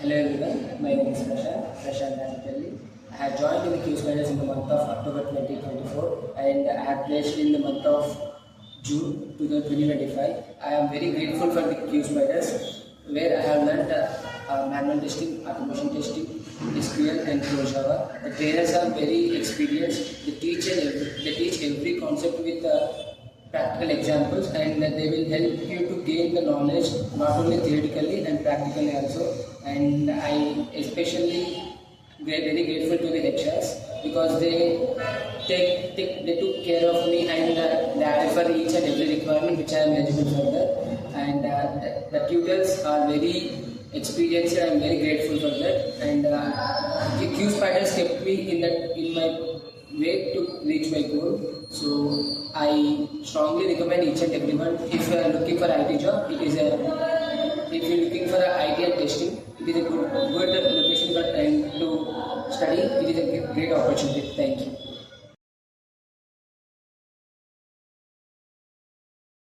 Hello everyone, my name is Prashanth actually. I have joined in the Qspiders in the month of October 2024 and I have placed in the month of June 2025. I am very grateful for the Qspiders where I have learned manual testing, automation testing, SQL and Java. The trainers are very experienced. They teach every concept with practical examples and they will help you to gain the knowledge not only theoretically and practically also. And I especially very grateful to the HRs because they took care of me and they added for each and every requirement which I am eligible for that. And the tutors are very experienced. I am very grateful for that. And the Qspiders kept me in my way to reach my goal. So I strongly recommend each and everyone, if you are looking for IT job, if you are looking for IT and testing, it is a good location for time to study. It is a great opportunity. Thank you.